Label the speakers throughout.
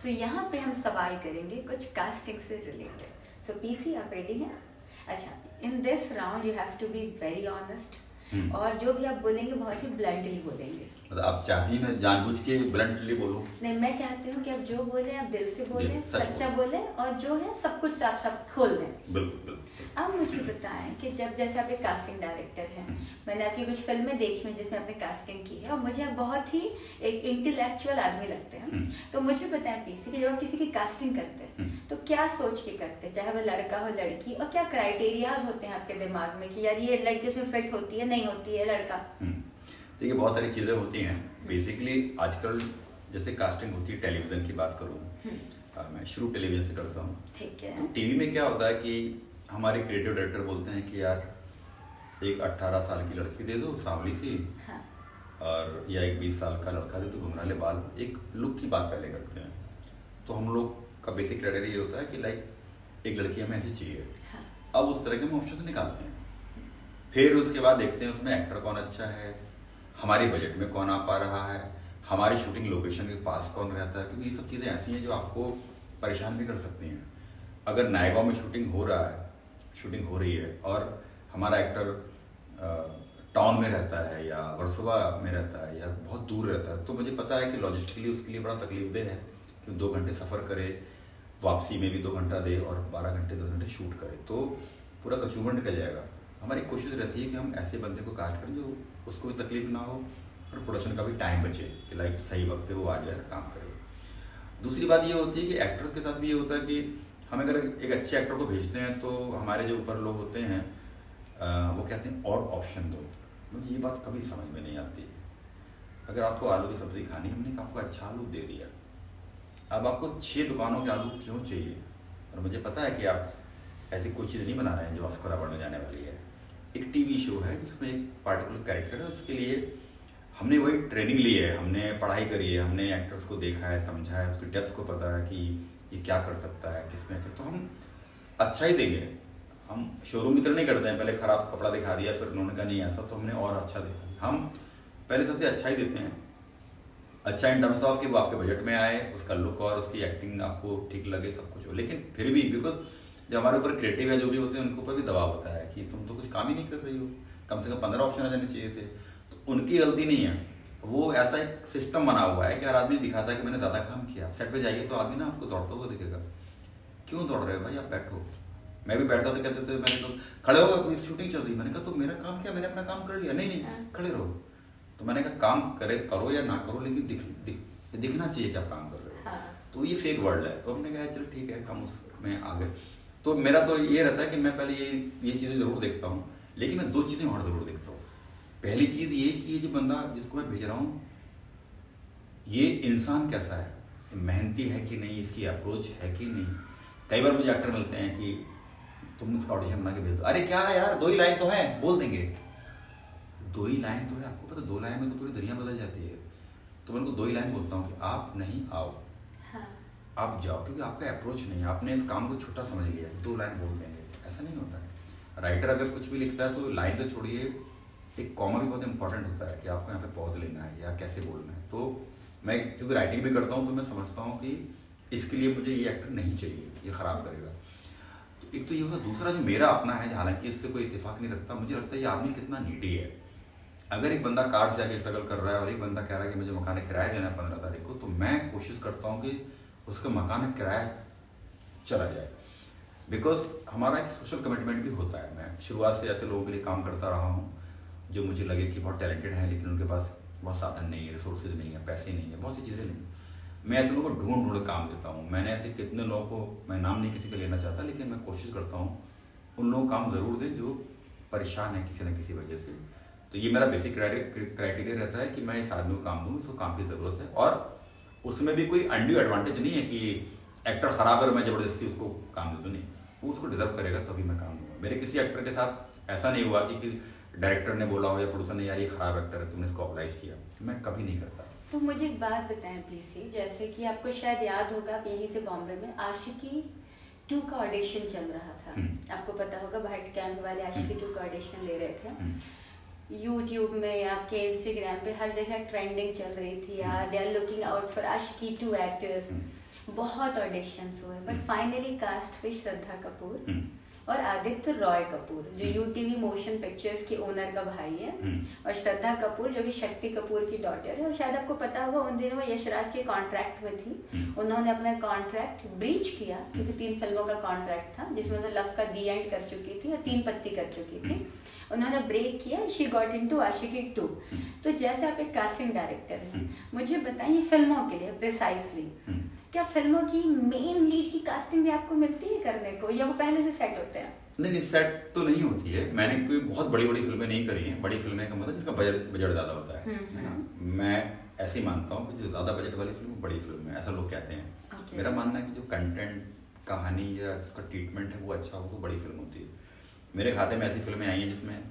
Speaker 1: सो यहाँ पे हम सवाल करेंगे कुछ कास्टिंग से रिलेटेड। सो पीसी, आप रेडी हैं? अच्छा, in this round you have to be very honest, और जो भी आप बोलेंगे बहुत ही ब्लंटली बोलेंगे।
Speaker 2: मतलब आप चाहती हैं मैं जानबूझ के ब्लंटली बोलूं?
Speaker 1: नहीं, मैं चाहती हूँ कि आप जो बोले आप दिल से बोले, सच्चा बोले, और जो है सब कुछ आप सब खोल दें।
Speaker 2: बिल्कुल।
Speaker 1: आप मुझे बताएं कि जब जैसे आप एक कास्टिंग डायरेक्टर हैं, मैंने आपकी कुछ फिल्में देखी हैं जिसमें आपने कास्टिंग की है, और मुझे आप बहुत ही एक इंटेलेक्चुअल आदमी लगते हैं। तो मुझे बताएं पीसी कि जब आप किसी की कास्टिंग करते हैं तो क्या सोच के करते हैं, चाहे वो लड़का हो लड़की, और क्या क्राइटेरियाज होते हैं आपके दिमाग में कि यार ये लड़की इसमें फिट होती है, नहीं होती है, लड़का?
Speaker 2: देखिए, बहुत सारी चीज़ें होती हैं। बेसिकली आजकल जैसे कास्टिंग होती है, टेलीविज़न की बात करूँ, मैं शुरू टेलीविज़न से करता हूँ।
Speaker 1: ठीक है।
Speaker 2: तो टीवी में क्या होता है कि हमारे क्रिएटिव डायरेक्टर बोलते हैं कि यार एक 18 साल की लड़की दे दो, सांवली सी,
Speaker 1: हाँ। और
Speaker 2: या एक 20 साल का लड़का दे दो, घुंघराले बाल, एक लुक की बात पहले करते हैं। तो हम लोग का बेसिक क्राइटेरिया ये होता है कि लाइक एक लड़की हमें ऐसी चाहिए।
Speaker 1: हाँ।
Speaker 2: अब उस तरह के हम ऑप्शन निकालते हैं, फिर उसके बाद देखते हैं उसमें एक्टर कौन अच्छा है, हमारे बजट में कौन आ पा रहा है, हमारी शूटिंग लोकेशन के पास कौन रहता है, क्योंकि ये सब चीज़ें ऐसी हैं जो आपको परेशान भी कर सकती हैं। अगर नायगांव में शूटिंग हो रही है और हमारा एक्टर टाउन में रहता है या वर्सोवा में रहता है या बहुत दूर रहता है, तो मुझे पता है कि लॉजिस्टिकली उसके लिए बड़ा तकलीफदेह है कि 2 घंटे सफ़र करे, वापसी में भी 2 घंटा दे और 12 घंटे 10 घंटे शूट करे, तो पूरा कचूमर निकल जाएगा। हमारी कोशिश रहती है कि हम ऐसे बंदे को कास्ट करें जो उसको भी तकलीफ ना हो और प्रोडक्शन का भी टाइम बचे, कि लाइक सही वक्त पे वो आ जाए और काम करे। दूसरी बात ये होती है कि एक्टर के साथ भी ये होता है कि हम अगर एक अच्छे एक्टर को भेजते हैं तो हमारे जो ऊपर लोग होते हैं वो कहते हैं और ऑप्शन दो। मुझे ये बात कभी समझ में नहीं आती। अगर आपको आलू की सब्ज़ी खानी, हमने आपको अच्छा आलू दे दिया, अब आपको 6 दुकानों के आलू क्यों चाहिए? और मुझे पता है कि आप ऐसी कोई चीज़ नहीं बना रहे हैं जो ऑस्कर अवार्ड में जाने वाली है। एक टीवी शो है जिसमें एक पार्टिकुलर कैरेक्टर है, उसके लिए हमने वही ट्रेनिंग ली है, हमने पढ़ाई करी है, हमने एक्टर्स को देखा है, समझा है, उसकी डेप्थ को पता है कि ये क्या कर सकता है, किसमें अच्छा, तो हम अच्छा ही देंगे। हम शोरूम की तरह नहीं करते हैं, पहले ख़राब कपड़ा दिखा दिया फिर उन्होंने कहा नहीं ऐसा, तो हमने और अच्छा देखा। हम पहले सबसे अच्छा ही देते हैं, अच्छा इन टर्म्स ऑफ कि वो आपके बजट में आए, उसका लुक और उसकी एक्टिंग आपको ठीक लगे, सब कुछ हो। लेकिन फिर भी बिकॉज जो हमारे ऊपर क्रिएटिव है जो भी होते हैं उनके ऊपर भी दबाव होता है कि तुम तो कुछ काम ही नहीं कर रही हो, कम से कम 15 ऑप्शन आ जाने चाहिए थे। तो उनकी गलती नहीं है, वो ऐसा एक सिस्टम बना हुआ है कि हर आदमी दिखाता है कि मैंने ज़्यादा काम किया। सेट पे जाइए तो आदमी ना आपको दौड़ता हुआ दिखेगा, क्यों दौड़ रहे हो भाई, आप बैठो। मैं भी बैठता था, कहते थे मैंने तो खड़े हो, अपनी शूटिंग चल रही, मैंने कहा तो मेरा काम क्या, मैंने अपना काम कर लिया। नहीं खड़े रहो। तो मैंने कहा काम करो या ना करो, लेकिन दिखना चाहिए कि आप काम कर रहे हो। तो ये फेक वर्ल्ड है, तो हमने कहा चलो ठीक है, हम उसमें आ गए। तो मेरा तो ये रहता है कि मैं पहले ये चीज़ें ज़रूर देखता हूँ, लेकिन मैं 2 चीज़ें और ज़रूर देखता हूँ। पहली चीज़ ये कि ये जो बंदा जिसको मैं भेज रहा हूँ ये इंसान कैसा है, मेहनती है कि नहीं, इसकी अप्रोच है कि नहीं। कई बार मुझे एक्टर मिलते हैं कि तुम इसका ऑडिशन बना के भेज दो। अरे क्या है यार, 2 ही लाइन तो है, बोल देंगे। 2 ही लाइन तो है, आपको पता 2 लाइन में तो पूरी दुनिया बदल जाती है। तो मैं उनको 2 ही लाइन बोलता हूँ कि आप नहीं आओ, आप जाओ, क्योंकि आपका अप्रोच नहीं है, आपने इस काम को छोटा समझ लिया। 2 लाइन बोल देंगे, ऐसा नहीं होता है। राइटर अगर कुछ भी लिखता है तो लाइन तो छोड़िए, एक कॉमा भी बहुत इंपॉर्टेंट होता है कि आपको यहाँ पे पॉज लेना है या कैसे बोलना है। तो मैं क्योंकि राइटिंग भी करता हूँ तो मैं समझता हूँ कि इसके लिए मुझे ये एक्टर नहीं चाहिए, ये ख़राब करेगा। तो एक तो ये होता है। दूसरा जो मेरा अपना है, हालांकि इससे कोई इत्तेफाक नहीं रखता, मुझे लगता है ये आदमी कितना नीडी है। अगर एक बंदा कार से आके स्ट्रगल कर रहा है और एक बंदा कह रहा है कि मुझे मकान किराया देना है 15 तारीख को, तो मैं कोशिश करता हूँ कि उसका मकान किराया चला जाए। बिकॉज हमारा एक सोशल कमिटमेंट भी होता है। मैं शुरुआत से ऐसे लोगों के लिए काम करता रहा हूँ जो मुझे लगे कि बहुत टैलेंटेड हैं, लेकिन उनके पास बहुत साधन नहीं है, रिसोर्सेज नहीं है, पैसे नहीं है, बहुत सी चीज़ें नहीं। मैं ऐसे लोगों को ढूंढ काम देता हूँ। मैंने ऐसे कितने लोगों को, मैं नाम नहीं किसी का लेना चाहता, लेकिन मैं कोशिश करता हूँ उन लोगों को काम ज़रूर दें जो परेशान है किसी न किसी वजह से। तो ये मेरा बेसिक क्राइटेरिया रहता है कि मैं इस आदमी को काम दूँ, इसको काम की ज़रूरत है। और उसमें भी कोई अनड्यू एडवांटेज नहीं है कि एक्टर ख़राब है और मैं ज़बरदस्ती उसको काम दे दूँ, नहीं। वो उसको डिजर्व करेगा तभी मैं काम दूँगा। मेरे किसी एक्टर के साथ ऐसा नहीं हुआ कि डायरेक्टर ने बोला हो या प्रोड्यूसर ने यार ये ख़राब एक्टर है, तुमने इसको ऑब्लाइज किया। मैं कभी नहीं करता।
Speaker 1: तो मुझे एक बात बताएं प्लीज, जैसे कि आपको शायद याद होगा, आप यहीं थे बॉम्बे में, आशिकी 2 का ऑडिशन चल रहा था। आपको पता होगा भाट कैंप वाले आशिकी 2 का ऑडिशन ले रहे थे। यूट्यूब में, आपके इंस्टाग्राम पे हर जगह ट्रेंडिंग चल रही थी यार, they are looking out for Aashiqui 2 actors. बहुत ऑडिशंस हुए, बट फाइनली कास्ट हुई श्रद्धा कपूर और आदित्य रॉय कपूर, जो यूटीवी मोशन पिक्चर्स के ओनर का भाई है, और श्रद्धा कपूर जो कि शक्ति कपूर की डॉटर है। और शायद आपको पता होगा उन दिनों वो यशराज के कॉन्ट्रैक्ट में थी, उन्होंने अपना कॉन्ट्रैक्ट ब्रीच किया क्योंकि 3 फिल्मों का कॉन्ट्रैक्ट था जिसमें वो लव का दी एंड कर चुकी थी और 3 पत्ती कर चुकी थी। उन्होंने ब्रेक किया, शी गॉट इनटू आशिकी 2। तो जैसे आप एक कास्टिंग डायरेक्टर हैं, मुझे बताइए फिल्मों के लिए प्रिसाइसली क्या फिल्मों की मेन लीड की कास्टिंग भी आपको मिलती है करने को, या वो पहले से सेट होते हैं?
Speaker 2: नहीं, सेट तो नहीं होती है। मैंने कोई बहुत बड़ी बड़ी फिल्में नहीं करी हैं। बड़ी फिल्में का मतलब जिनका बजट ज्यादा होता है ना। मैं ऐसे ही मानता हूँ कि जो ज्यादा बजट वाली फिल्म बड़ी फिल्म है, ऐसा लोग कहते हैं। मेरा मानना है कि जो कंटेंट, कहानी या उसका ट्रीटमेंट है वो अच्छा हो तो बड़ी फिल्म होती है। मेरे खाते में ऐसी फिल्में आई हैं जिसमें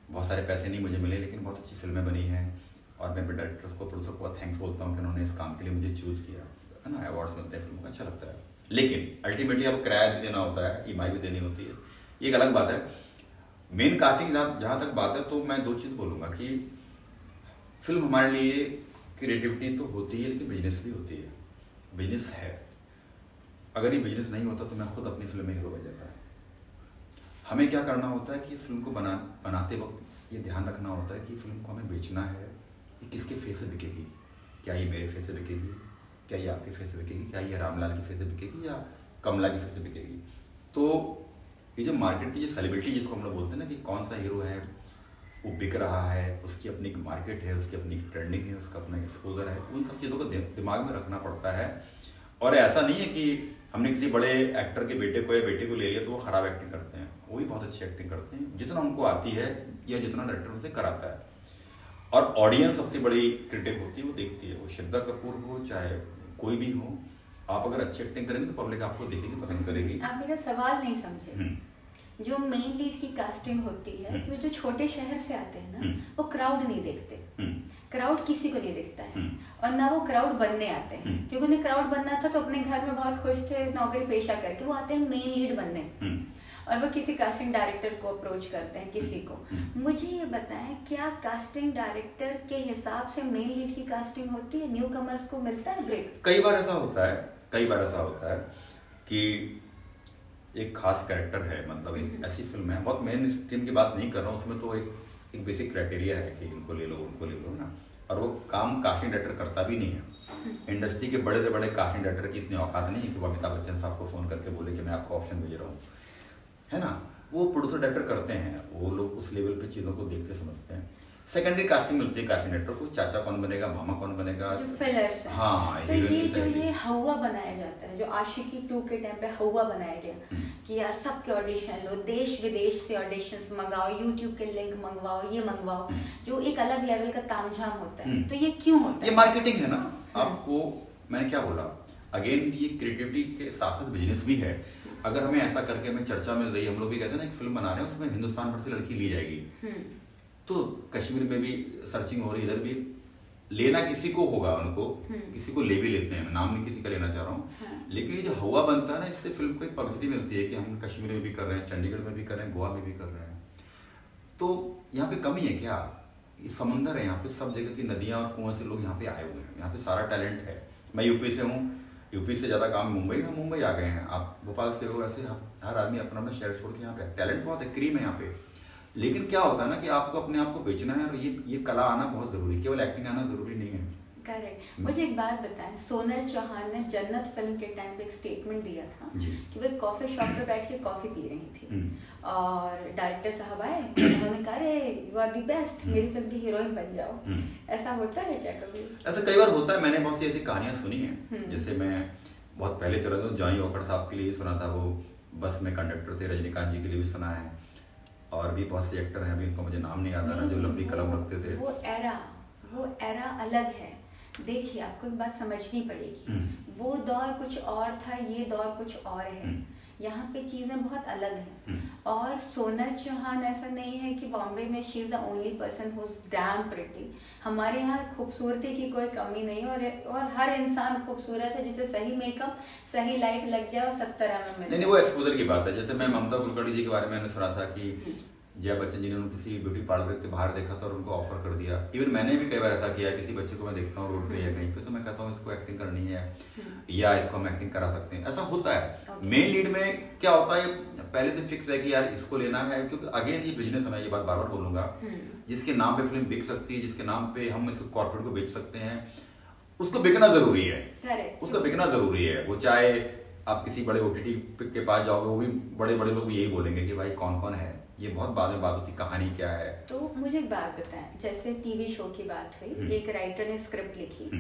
Speaker 2: बहुत सारे पैसे नहीं मुझे मिले, लेकिन बहुत अच्छी फिल्में बनी हैं, और मैं डायरेक्टर्स को, प्रोड्यूसर को थैंक्स बोलता हूँ कि उन्होंने इस काम के लिए मुझे चूज किया, है ना। अवार्ड्स मिलते हैं फिल्मों को, अच्छा लगता है। लेकिन अल्टीमेटली आपको किराया भी देना होता है, ईएमआई भी देनी होती है, ये एक अलग बात है। मेन कास्टिंग जहाँ तक बात है तो मैं 2 चीज़ बोलूँगा कि फिल्म हमारे लिए क्रिएटिविटी तो होती है, लेकिन बिजनेस भी होती है। बिजनेस है, अगर ये बिजनेस नहीं होता तो मैं खुद अपनी फिल्म में हीरो बन जाता। हमें क्या करना होता है कि इस फिल्म को बनाते वक्त ये ध्यान रखना होता है कि फिल्म को हमें बेचना है, ये किसके फेस से बिकेगी। क्या ये मेरे फेस से बिकेगी, क्या ये आपके फेस से बिकेगी, क्या ये रामलाल के फेस से बिकेगी या कमला के फेस से बिकेगी। तो ये जो मार्केट की जो सेलिब्रिटी जिसको हम लोग बोलते हैं ना कि कौन सा हीरो है वो बिक रहा है, उसकी अपनी एक मार्केट है, उसकी अपनी ट्रेंडिंग है, उसका अपना एक्सपोजर है, उन सब चीज़ों को दिमाग में रखना पड़ता है। और ऐसा नहीं है कि हमने किसी बड़े एक्टर के बेटे को या बेटी को ले लिया तो वो खराब एक्टिंग करते हैं, वो भी बहुत अच्छी एक्टिंग करते हैं जितना उनको आती है या जितना डायरेक्टर उनसे कराता है। और ऑडियंस सबसे बड़ी क्रिटिक होती है, वो देखती है, वो श्रद्धा कपूर हो चाहे कोई भी हो। आप अगर अच्छी एक्टिंग करेंगे तो पब्लिक आपको देखेगी, पसंद करेगी।
Speaker 1: आप मेरा सवाल नहीं समझे। जो मेन लीड की कास्टिंग होती है कि जो छोटे शहर से आते हैं ना, वो क्राउड नहीं देखते, क्राउड किसी को नहीं देखता है, और ना वो क्राउड बनने आते हैं, क्योंकि उन्हें क्राउड बनना था तो अपने घर में बहुत खुश थे नौकरी पेशा करके, वो आते हैं मेन लीड बनने, और वो किसी कास्टिंग डायरेक्टर को अप्रोच करते हैं, किसी को। मुझे ये बताएं, क्या कास्टिंग डायरेक्टर के हिसाब से मेन लीड की कास्टिंग होती है? न्यू कमर्स को मिलता है ब्रेक?
Speaker 2: कई बार ऐसा होता है कि एक खास कैरेक्टर है, मतलब एक ऐसी फिल्म है, बहुत मेन स्ट्रीम की बात नहीं कर रहा हूँ, उसमें तो एक बेसिक क्राइटेरिया है कि इनको ले लो उनको ले लो ना, और वो काम कास्टिंग डायरेक्टर करता भी नहीं है। इंडस्ट्री के बड़े से बड़े कास्टिंग डायरेक्टर की इतनी औकात नहीं है कि वो अमिताभ बच्चन साहब को फोन करके बोले कि मैं आपको ऑप्शन भेज रहा हूँ, है ना। वो प्रोड्यूसर डायरेक्टर करते हैं, वो लोग उस लेवल पे चीज़ों को देखते समझते हैं। सेकेंडरी कास्टिंग मिलती है कास्टिंग डायरेक्टर को, चाचा कौन बनेगा, मामा कौन बनेगा,
Speaker 1: जो फिलर्स हैं।
Speaker 2: हाँ,
Speaker 1: तो ये जो ये हवा बनाया जाता है, जो आशिकी 2 के टाइम पे हवा बनाया गया कि यार सबके ऑडिशन लो, देश विदेश से ऑडिशंस मंगाओ, यूट्यूब के लिंक मंगवाओ, ये मंगवाओ, जो एक अलग लेवल का तामझाम होता है। तो ये क्यों होता है?
Speaker 2: ये मार्केटिंग है ना। आपको मैंने क्या बोला, अगेन ये क्रिएटिविटी के साथ साथ बिजनेस भी है। अगर हमें ऐसा करके हमें चर्चा मिल रही है, हम लोग भी कहते हैं ना एक फिल्म बना रहे हैं उसमें हिंदुस्तान भर से लड़की ली जाएगी, तो कश्मीर में भी सर्चिंग हो रही है, इधर भी लेना किसी को होगा, उनको किसी को ले भी लेते हैं, नाम नहीं किसी का लेना चाह रहा हूँ, लेकिन ये जो हवा बनता है ना, इससे फिल्म को एक पब्लिसिटी मिलती है कि हम कश्मीर में भी कर रहे हैं, चंडीगढ़ में भी कर रहे हैं, गोवा में भी कर रहे हैं। तो यहाँ पे कमी है क्या? ये समंदर है यहाँ पे, सब जगह की नदियाँ और कुआं से लोग यहाँ पे आए हुए हैं, यहाँ पे सारा टैलेंट है। मैं यूपी से हूँ, यूपी से ज़्यादा काम मुंबई, हम मुंबई आ गए हैं, आप भोपाल से हो, ऐसे हर आदमी अपना अपना शहर छोड़ के यहाँ पे, टैलेंट बहुत है, क्रीम है यहाँ पे। लेकिन क्या होता है ना कि आपको अपने आप को बेचना है, और ये कला आना बहुत जरूरी है, केवल एक्टिंग आना जरूरी नहीं है।
Speaker 1: करेक्ट। मुझे एक बात बताएं, सोनल चौहान ने जन्नत फिल्म के टाइम पे एक स्टेटमेंट दिया था कि वो कॉफी शॉप पे बैठ के कॉफी पी रही थी, और डायरेक्टर साहब आए, उन्होंने कहा रे यू आर द बेस्ट, मेरी फिल्म की हीरोइन बन जाओ। ऐसा होता है क्या कभी?
Speaker 2: ऐसा कई बार होता है, मैंने बहुत सी ऐसी कहानियां सुनी है। जैसे मैं बहुत पहले चला था, जॉनी वॉकर साहब के लिए सुना था, वो बस में कंडक्टर थे, रजनीकांत जी के लिए भी सुना है, और भी बहुत से एक्टर हैं, अभी उनको मुझे नाम नहीं आता ना, जो लंबी कलम रखते थे।
Speaker 1: वो एरा अलग है। देखिए, आपको एक बात समझनी पड़ेगी, वो दौर कुछ और था, ये दौर कुछ और है, यहाँ पे चीजें बहुत अलग हैं। और सोनल चौहान ऐसा नहीं है कि बॉम्बे में she is the only person who is damn pretty. हमारे यहाँ खूबसूरती की कोई कमी नहीं, और हर इंसान खूबसूरत है, जिसे सही मेकअप सही लाइट लग जाए और 70 में मिले।
Speaker 2: नहीं, वो एक्सपोजर की बात है। जैसे मैं ममता कुलकर्णी जी के बारे में मैंने सुना था कि जया बच्चन जी ने उनको किसी ब्यूटी पार्लर के बाहर देखा था और उनको ऑफर कर दिया। इवन मैंने भी कई बार ऐसा किया, किसी बच्चे को मैं देखता हूँ रोड पे या कहीं पे, तो मैं कहता हूँ इसको एक्टिंग करनी है या इसको हम एक्टिंग करा सकते हैं, ऐसा होता है। मेन लीड में क्या होता है, पहले से फिक्स है कि यार इसको लेना है, क्योंकि अगेन ये बिजनेस है, ये बात बार बार बोलूंगा, जिसके नाम पे फिल्म बिक सकती है, जिसके नाम पे हम इसको कॉर्पोरेट को बेच सकते हैं, उसको बिकना जरूरी है, उसका बिकना जरूरी है। वो चाहे आप किसी बड़े ओटीटी के पास जाओगे, वो भी बड़े बड़े लोग यही बोलेंगे कि भाई कौन कौन है, ये बहुत बाद में बात होती, कहानी क्या है।
Speaker 1: तो मुझे एक बात बताएं, जैसे टीवी शो की बात हुई, एक राइटर ने स्क्रिप्ट लिखी,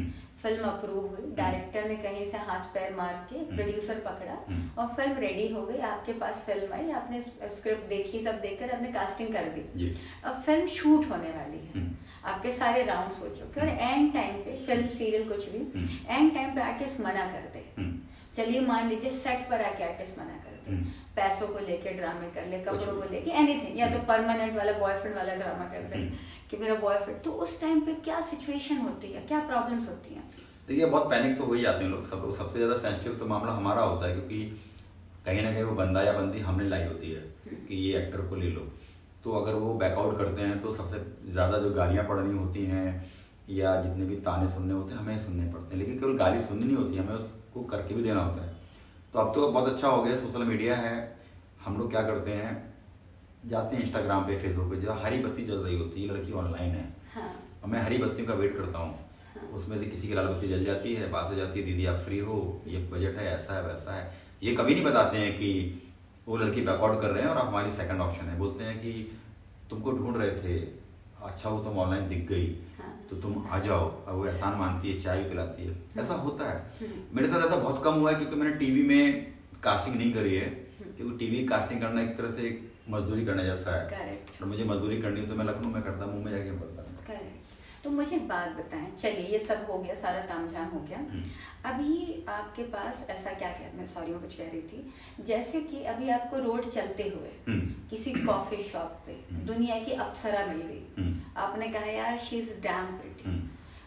Speaker 1: फिल्म अप्रूव हुई, डायरेक्टर ने कहीं से हाथ पैर मार के प्रोड्यूसर पकड़ा और फिल्म रेडी हो गई, आपके पास फिल्म आई, आपने स्क्रिप्ट देखी, सब देखकर आपने कास्टिंग कर दी, अब फिल्म शूट होने वाली है, आपके सारे राउंड्स हो चुके और एंड टाइम पे फिल्म सीरियल कुछ भी एंड टाइम पे आर्टिस्ट मना कर दे, चलिए मान लीजिए सेट पर आके आर्टिस्ट मना कर दे, पैसों को लेके ड्रामे कर ले, कपड़ों को लेके एनीथिंग, या तो परमानेंट वाला बॉयफ्रेंड वाला ड्रामा कर दे कि मेरा बॉयफ्रेंड, तो उस टाइम पे क्या सिचुएशन होती है, क्या प्रॉब्लम्स होती हैं?
Speaker 2: देखिए बहुत पैनिक तो हो ही जाते हैं लोग, सब लोग। सबसे ज्यादा सेंसिटिव तो मामला हमारा होता है, क्योंकि कहीं ना कहीं वो बंदा या बंदी हमने लाई होती है कि ये एक्टर को ले लो, तो अगर वो बैकआउट करते हैं तो सबसे ज्यादा जो गालियां पड़नी होती हैं या जितने भी ताने सुनने होते हैं हमें सुनने पड़ते हैं, लेकिन केवल गाली सुननी नहीं होती, हमें उसको करके भी देना होता है। तो अब तो बहुत अच्छा हो गया, सोशल मीडिया है, हम लोग क्या करते हैं, जाते हैं इंस्टाग्राम पे, फेसबुक पे, जहाँ हरी बत्ती जल रही होती है, लड़की ऑनलाइन है, और मैं हरी बत्तियों का वेट करता हूँ, उसमें से किसी की लाल बत्ती जल जाती है, बात हो जाती है, दीदी आप फ्री हो, ये बजट है, ऐसा है वैसा है। ये कभी नहीं बताते हैं कि वो लड़की बैकआउट कर रहे हैं और आप हमारी सेकंड ऑप्शन है। बोलते हैं कि तुमको ढूंढ रहे थे, अच्छा वो तुम ऑनलाइन दिख गई तो तुम आ जाओ, और वो एहसान मानती है, चाय भी पिलाती है, ऐसा होता है। मेरे साथ ऐसा बहुत कम हुआ है, क्योंकि मैंने टीवी में कास्टिंग नहीं करी है, क्योंकि टीवी कास्टिंग करना एक तरह से एक मजदूरी करने जैसा है, और मुझे मजदूरी करनी है तो मैं लखनऊ में करता, मुंबई जाके करता।
Speaker 1: तो मुझे एक बात बताएं, चलिए ये सब हो गया, सारा तामझाम हो गया, अभी आपके पास ऐसा क्या कहते, मैं सॉरी मैं कुछ कह रही थी, जैसे कि अभी आपको रोड चलते हुए किसी कॉफी शॉप पे दुनिया की अप्सरा मिल गई, आपने कहा यार शी इज डैम प्रिटी,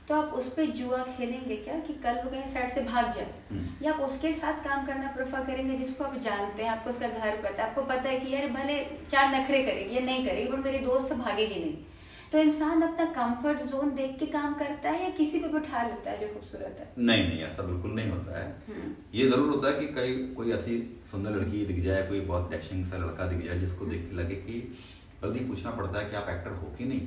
Speaker 1: तो आप उस पे जुआ खेलेंगे क्या कि कल वो कहीं साइड से भाग जाए, या आप उसके साथ काम करना प्रेफर करेंगे जिसको आप जानते हैं, आपको उसका घर पता है, आपको पता है कि यार भले 4 नखरे करेगी या नहीं करेगी बट मेरी दोस्त भागेगी नहीं, तो इंसान अपना कंफर्ट जोन देख के काम करता है या किसी को भी उठा लेता है जो खूबसूरत है?
Speaker 2: नहीं, ऐसा बिल्कुल नहीं होता है। ये जरूर होता है कि कोई ऐसी सुंदर लड़की दिख जाए, कोई बहुत डैशिंग सा लड़का दिख जाए जिसको देख के लगे कि बल्कि पूछना पड़ता है कि आप एक्टर हो कि नहीं।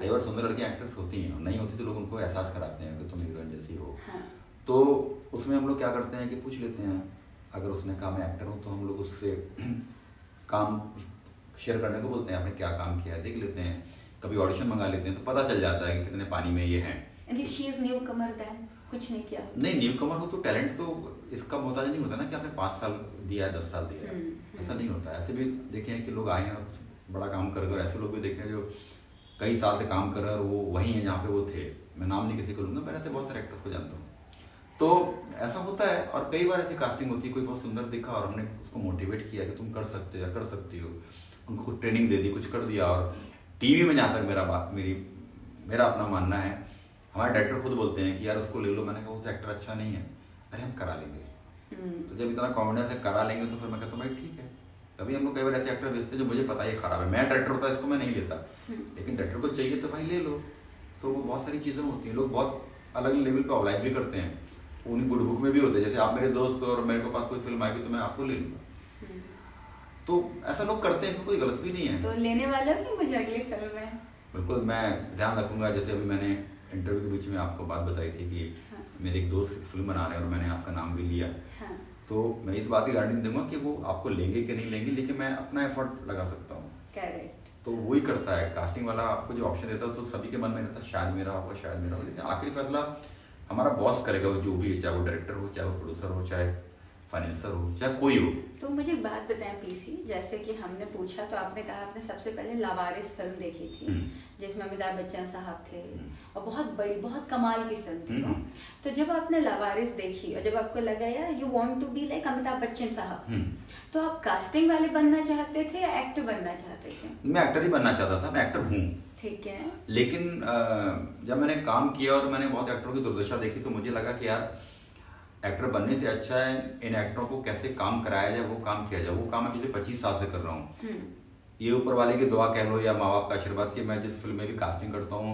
Speaker 2: कई बार सुंदर लड़कियां एक्ट्रेस होती हैं, नहीं होती तो लोग उनको एहसास कराते हैं कि तुम हीरोइन जैसी हो। तो उसमें हम लोग क्या करते हैं कि पूछ लेते हैं, अगर उसने कहा मैं एक्टर हूँ तो हम लोग उससे काम शेयर करने को बोलते हैं, आपने क्या काम किया है देख लेते हैं, कभी ऑडिशन मंगा लेते हैं तो पता चल जाता है कि कितने पानी में ये हैं।
Speaker 1: कुछ नहीं किया,
Speaker 2: नहीं न्यू कमर हो तो टैलेंट तो इसका मोहताज नहीं होता ना कि आपने 5 साल दिया है, 10 साल दिया है, ऐसा नहीं होता। ऐसे भी देखे हैं कि लोग आए हैं बड़ा काम कर कर, ऐसे लोग भी देखे हैं जो कई साल से काम कर रहे हैं और वो वही है जहाँ पे वो थे, मैं नाम नहीं किसी को लूंगा, मैं ऐसे बहुत सारे एक्टर्स को जानता हूँ। तो ऐसा होता है, और कई बार ऐसी कास्टिंग होती है, कोई बहुत सुंदर दिखा और हमने उसको मोटिवेट किया कि तुम कर सकते हो या कर सकती हो, उनको कुछ ट्रेनिंग दे दी, कुछ कर दिया। और टीवी में जहाँ तक मेरा अपना मानना है, हमारे डायरेक्टर खुद बोलते हैं कि यार उसको ले लो, मैंने कहा वो तो एक्टर अच्छा नहीं है, अरे हम करा लेंगे। तो जब इतना कॉन्फिडेंस से करा लेंगे तो फिर मैं कहता हूँ भाई ठीक है। तभी हम लोग कई बार ऐसे एक्टर भेजते हैं जो मुझे पता है खराब है, मैं डायरेक्टर होता इसको मैं नहीं लेता, लेकिन डायरेक्टर को चाहिए तो भाई ले लो। तो वो बहुत सारी चीज़ें होती हैं, लोग बहुत अलग लेवल पे ऑब्लाइज भी करते हैं, उन गुड बुक में भी होते हैं, जैसे आप मेरे दोस्त और मेरे को पास कोई फिल्म आएगी तो मैं आपको ले लूँगा, तो ऐसा लोग करते हैं, इसमें कोई गलत भी नहीं है।
Speaker 1: तो लेने वाला भी मुझे अगली फिल्म में
Speaker 2: बिल्कुल मैं ध्यान रखूंगा। जैसे अभी मैंने इंटरव्यू के बीच में आपको बात बताई थी कि मेरे एक दोस्त फिल्म बना रहे हैं और मैंने आपका नाम भी लिया, तो मैं इस बात की गारंटी दूंगा कि वो आपको लेंगे कि नहीं लेंगे, लेकिन मैं अपना एफर्ट लगा सकता हूँ। तो वही करता है कास्टिंग वाला, आपको जो ऑप्शन देता है तो सभी के मन में रहता है शायद मेरा होगा, शायद मेरा होगा, लेकिन आखिरी फैसला हमारा बॉस करेगा, वो जो भी है, चाहे वो डायरेक्टर हो, चाहे वो प्रोड्यूसर हो, चाहे फाइनेंसर हो, चाहे कोई हो।
Speaker 1: तो मुझे एक बात बताएं पीसी, जैसे कि हमने पूछा तो आपने कहा आपने सबसे पहले लावारिस फिल्म देखी थी जिसमें अमिताभ बच्चन साहब थे और बहुत बड़ी बहुत कमाल की फिल्म थी। तो जब आपने लावारिस देखी और जब आपको लगा यार you want to be like Amitabh Bachchan साहब, तो आप कास्टिंग वाले बनना चाहते थे या एक्टर बनना चाहते थे?
Speaker 2: मैं एक्टर ही बनना चाहता था, मैं एक्टर हूँ,
Speaker 1: ठीक है।
Speaker 2: लेकिन जब मैंने काम किया और मैंने बहुत एक्टरों की दुर्दशा देखी तो मुझे लगा कि यार एक्टर बनने से अच्छा है इन एक्टरों को कैसे काम कराया जाए, वो काम किया जाए। वो काम मैं पिछले 25 साल से कर रहा हूँ। ये ऊपर वाले की दुआ कह लो या माँ बाप का आशीर्वाद कि मैं जिस फिल्म में भी कास्टिंग करता हूँ,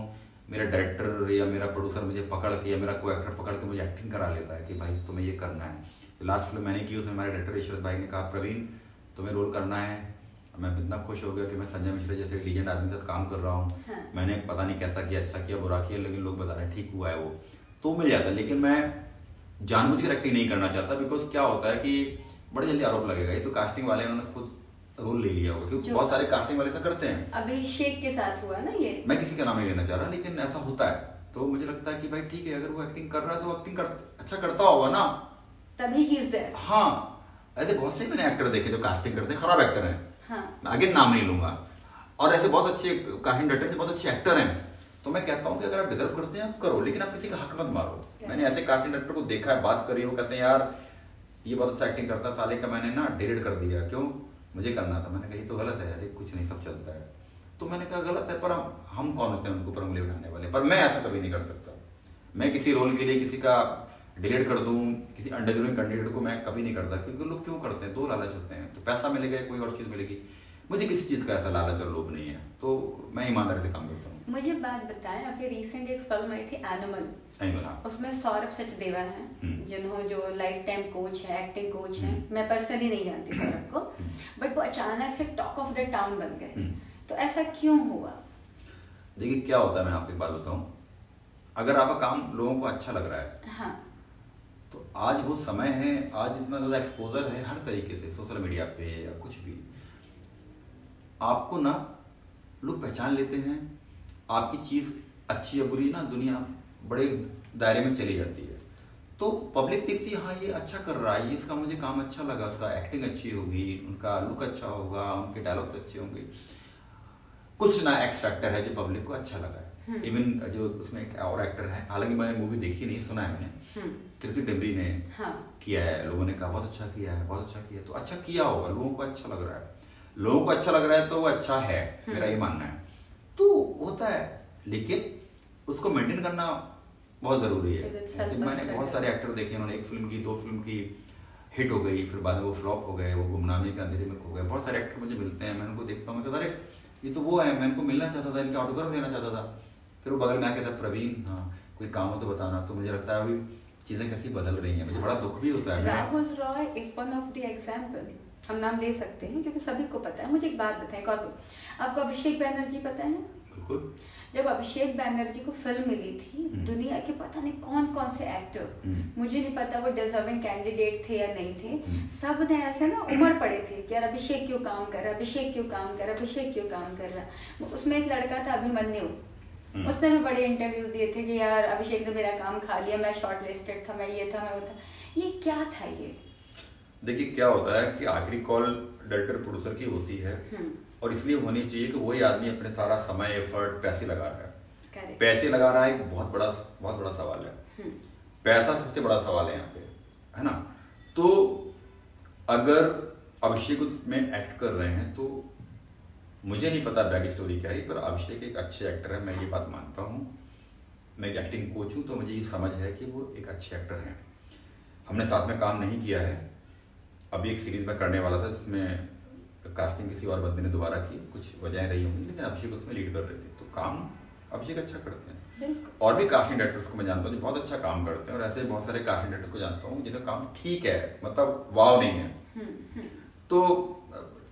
Speaker 2: मेरा डायरेक्टर या मेरा प्रोड्यूसर मुझे पकड़ के या मेरा कोई एक्टर पकड़ के मुझे एक्टिंग करा लेता है कि भाई तुम्हें ये करना है। लास्ट फिल्म मैंने की, उसमें हमारे डायरेक्टर ईश्वर भाई ने कहा प्रवीण तुम्हें रोल करना है। मैं इतना खुश हो गया कि मैं संजय मिश्रा जैसे लीजेंड आदमी के साथ काम कर रहा हूँ। हाँ। मैंने पता नहीं कैसा किया, अच्छा किया बुरा किया, लेकिन लोग बता रहे हैं ठीक हुआ है, वो तो मिल जाता है। लेकिन मैं जानबूझकर एक्टिंग नहीं करना चाहता, बिकॉज क्या होता है कि बड़े जल्दी आरोप लगेगा ये तो कास्टिंग वाले उन्होंने खुद रोल ले लिया होगा, क्योंकि बहुत सारे कास्टिंग वाले ऐसा करते हैं।
Speaker 1: अभिषेक के साथ हुआ ना ये,
Speaker 2: मैं किसी का नाम नहीं लेना चाह रहा, लेकिन ऐसा होता है। तो मुझे लगता है कि भाई ठीक है, अगर वो एक्टिंग कर रहा है तो एक्टिंग अच्छा करता होगा ना,
Speaker 1: तभी ही इज देयर।
Speaker 2: हाँ, ऐसे बहुत से मैंने एक्टर देखे जो कास्टिंग करते हैं, खराब एक्टर हैं। हाँ। मैं आगे नाम नहीं लूंगा, और ऐसे बहुत अच्छे कास्टिंग डायरेक्टर जो बहुत अच्छे एक्टर हैं। तो मैं कहता हूँ कि अगर आप डिजर्व करते हैं आप करो, लेकिन आप किसी का हक मत मारो। मैंने ऐसे कास्टिंग डायरेक्टर को देखा है, बात करी, वो कहते हैं यार ये बहुत अच्छा एक्टिंग करता है, साले का मैंने ना डिलीट कर दिया, क्यों, मुझे करना था। मैंने कही तो गलत है यार, कुछ नहीं सब चलता है। तो मैंने कहा गलत है, पर हम कौन होते हैं उनके ऊपर उंगली उठाने वाले। पर मैं ऐसा कभी नहीं कर सकता। मैं किसी रोल के लिए किसी का डिलीट कर दूं, किसी अंडरग्राउंड कैंडिडेट को मैं कभी नहीं करता, क्योंकि लोग क्यों करते हैं, दो लालच होते हैं, तो पैसा मिलेगा कोई और चीज मिलेगी। मुझे किसी चीज का ऐसा लालच और लोभ नहीं है, तो मैं ईमानदारी से काम करता हूँ।
Speaker 1: मुझे बात बताएं, आपकी रिसेंट एक फिल्म आई थी एनिमल, उसमें सौरभ सचदेवा हैं जिन्होंने जो लाइफ टाइम कोच है, एक्टिंग कोच है। मैं पर्सनली नहीं जानती सौरभ को, बट वो अचानक से टॉक ऑफ द टाउन बन गए, तो ऐसा क्यों हुआ?
Speaker 2: देखिए क्या होता है, मैं आपको एक बात बताऊं, अगर आपका काम लोगों को अच्छा लग रहा है, हाँ, तो आज वो समय है, आज इतना ज्यादा एक्सपोजर है हर तरीके से, सोशल मीडिया पे या कुछ भी, आपको ना लोग पहचान लेते हैं। आपकी चीज अच्छी या बुरी ना दुनिया बड़े दायरे में चली जाती है, तो पब्लिक देखती है हाँ ये अच्छा कर रहा है, ये इसका मुझे काम अच्छा लगा, उसका एक्टिंग अच्छी होगी, उनका लुक अच्छा होगा, उनके डायलॉग्स अच्छे होंगे, कुछ ना एक्स फैक्टर है जो पब्लिक को अच्छा लगा है। इवन जो उसमें एक और एक्टर है, हालांकि मैंने मूवी देखी नहीं, सुना है मैंने, कृति डिमरी ने किया है, लोगों ने कहा बहुत अच्छा किया है, बहुत अच्छा किया, तो अच्छा किया होगा, लोगों को अच्छा लग रहा है, लोगों को अच्छा लग रहा है तो वो अच्छा है, मेरा ये मानना है। तो होता है, लेकिन उसको मेंटेन करना बहुत जरूरी है। मैंने बहुत सारे एक्टर देखे, उन्होंने एक फिल्म की, दो फिल्म की, हिट हो गई, फिर बाद में वो फ्लॉप हो गए, वो गुमनामी का अंधेरे में खो गए। बहुत सारे एक्टर मुझे मिलते हैं, मैं उनको देखता हूँ, मैं कहता अरे ये तो वो है, मैं इनको मिलना चाहता था, इनके ऑटोग्राफ लेना चाहता था। फिर वो बगल में आके था प्रवीण, हाँ कोई काम हो तो बताना। तो मुझे लगता है अभी चीजें कैसी बदल रही हैं, मुझे बड़ा दुख भी होता है।
Speaker 1: Rahul Roy is one of the example, हम नाम ले सकते हैं क्योंकि सभी को पता है। मुझे एक बात बताएं, आपको अभिषेक बैनर्जी पता है?
Speaker 2: बिल्कुल।
Speaker 1: जब अभिषेक बैनर्जी को फिल्म मिली थी, दुनिया के पता नहीं कौन कौन से एक्टर, मुझे नहीं पता वो डिजर्विंग कैंडिडेट थे या नहीं थे, सब ने ऐसे ना उमड़ पड़े थे कि यार अभिषेक क्यों काम कर रहा, अभिषेक क्यों काम कर रहा, अभिषेक क्यों काम कर रहा। उसमें एक लड़का था अभिमन्यु, उसने भी बड़े इंटरव्यूज दिए थे कि यार अभिषेक ने मेरा काम खा लिया, मैं शॉर्ट लिस्टेड था, मैं ये था, मैं वो था। ये क्या था? ये
Speaker 2: देखिए क्या होता है कि आखिरी कॉल डायरेक्टर प्रोड्यूसर की होती है, और इसलिए होनी चाहिए कि वही आदमी अपने सारा समय, एफर्ट, पैसे लगा रहा है। पैसे लगा रहा है, एक बहुत बड़ा सवाल है। पैसा सबसे बड़ा सवाल है यहाँ पे, है ना। तो अगर अभिषेक उसमें एक्ट कर रहे हैं तो मुझे नहीं पता बैक स्टोरी क्या है, पर अभिषेक एक अच्छे एक्टर है, मैं ये बात मानता हूँ। मैं एक एक्टिंग कोच हूँ, तो मुझे ये समझ है कि वो एक अच्छे एक्टर हैं। हमने साथ में काम नहीं किया है, अभी एक सीरीज में करने वाला था जिसमें कास्टिंग किसी और बंदे ने दोबारा की, कुछ वजह रही होंगी, लेकिन अभिषेक उसमें लीड कर रहे थे, तो काम अभिषेक अच्छा करते हैं। और भी कास्टिंग डायरेक्टर्स को मैं जानता हूँ जो बहुत अच्छा काम करते हैं, और ऐसे बहुत सारे कास्टिंग डायरेक्टर्स को जानता हूँ जिनका काम ठीक है, मतलब वाव नहीं है। तो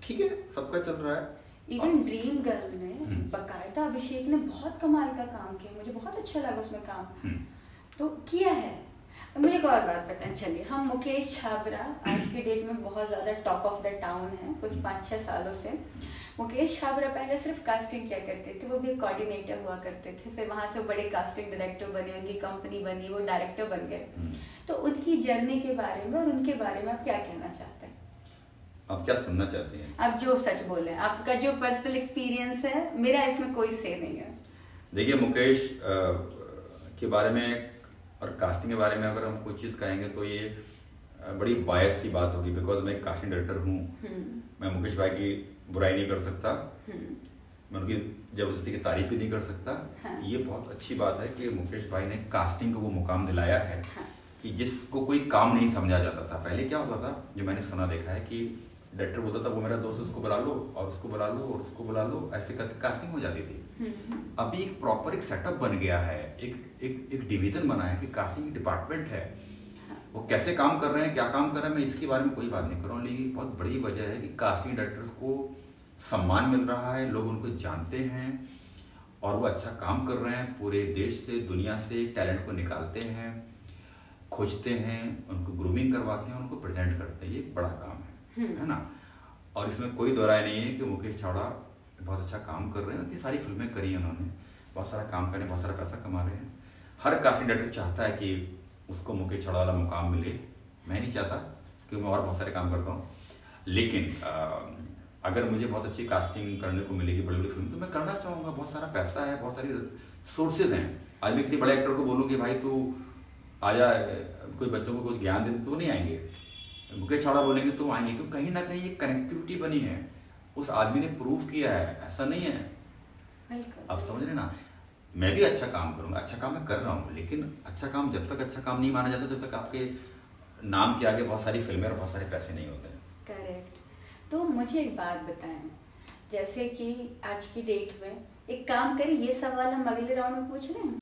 Speaker 2: ठीक है, सबका चल रहा है।
Speaker 1: इवन ड्रीम गर्ल में बकायदा अभिषेक ने बहुत कमाल का काम किया, मुझे बहुत अच्छा लगा उसमें काम तो किया है। मुझे एक और बात बताएं, चलिए हम मुकेश छाबरा आज की डेट में बहुत ज़्यादा टॉप ऑफ द टाउन है, कुछ 5-6 सालों से। मुकेश छाबरा पहले सिर्फ कास्टिंग किया करते थे, वो भी कोऑर्डिनेटर हुआ करते थे, फिर वहाँ से बड़े कास्टिंग डायरेक्टर बने, उनकी कंपनी बनी, वो डायरेक्टर बन गए। तो उनकी जर्नी के बारे में और उनके बारे में आप क्या कहना चाहते हैं?
Speaker 2: आप क्या सुनना चाहते हैं?
Speaker 1: आप जो सच बोले, आपका जो पर्सनल एक्सपीरियंस है, मेरा इसमें कोई से नहीं है।
Speaker 2: देखिए मुकेश के बारे में और कास्टिंग के बारे में अगर हम कोई चीज़ कहेंगे तो ये बड़ी बायस सी बात होगी, बिकॉज मैं एक कास्टिंग डायरेक्टर हूँ। मैं मुकेश भाई की बुराई नहीं कर सकता, मैं उनकी जबरदस्ती की तारीफ भी नहीं कर सकता। ये बहुत अच्छी बात है कि मुकेश भाई ने कास्टिंग को वो मुकाम दिलाया है कि जिसको कोई काम नहीं समझा जाता था। पहले क्या होता था, जो मैंने सुना देखा है कि डायरेक्टर बोलता था वो मेरा दोस्त, उसको बुला लो और उसको बुला लो और उसको बुला लो, ऐसे करके कास्टिंग हो जाती थी। अभी एक प्रॉपर एक सेटअप बन गया है, एक डिवीजन बना है कि कास्टिंग डिपार्टमेंट है, वो कैसे काम कर रहे हैं, क्या काम कर रहे हैं, मैं इसके बारे में कोई बात नहीं कर रहा हूँ, लेकिन बहुत बड़ी वजह है कि कास्टिंग डायरेक्टर्स को सम्मान मिल रहा है, लोग उनको जानते हैं और वो अच्छा काम कर रहे हैं, पूरे देश से दुनिया से टैलेंट को निकालते हैं, खोजते हैं, उनको ग्रूमिंग करवाते हैं, उनको प्रेजेंट करते हैं। ये एक बड़ा काम है ना। और इसमें कोई दो राय नहीं है कि मुकेश छाबड़ा बहुत अच्छा काम कर रहे हैं, इतनी सारी फिल्में करी हैं उन्होंने, बहुत सारा काम कर रहे हैं, बहुत सारा पैसा कमा रहे हैं। हर कास्टिंग डायरेक्टर चाहता है कि उसको मुकेश छाबड़ा वाला मुकाम मिले। मैं नहीं चाहता क्योंकि मैं और बहुत सारे काम करता हूँ, लेकिन अगर मुझे बहुत अच्छी कास्टिंग करने को मिलेगी बड़ी बड़ी फिल्म, तो मैं करना चाहूँगा। बहुत सारा पैसा है, बहुत सारी सोर्सेज हैं। आज मैं किसी बड़े एक्टर को बोलूँ कि भाई तू आजा कोई बच्चों को कुछ ज्ञान दे, तो नहीं आएंगे। मुकेश छाबड़ा बोलेंगे तो आएंगे, क्योंकि कहीं ना कहीं एक कनेक्टिविटी बनी है, उस आदमी ने प्रूव किया है, ऐसा नहीं है। अब समझ रहे ना, मैं भी अच्छा काम करूंगा, अच्छा काम मैं कर रहा हूँ, लेकिन अच्छा काम जब तक अच्छा काम नहीं माना जाता, जब तक आपके नाम के आगे बहुत सारी फिल्में और बहुत सारे पैसे नहीं होते।
Speaker 1: करेक्ट। तो मुझे एक बात बताएं, जैसे कि आज की डेट में एक काम करें, ये सवाल हम अगले राउंड में पूछ रहे हैं।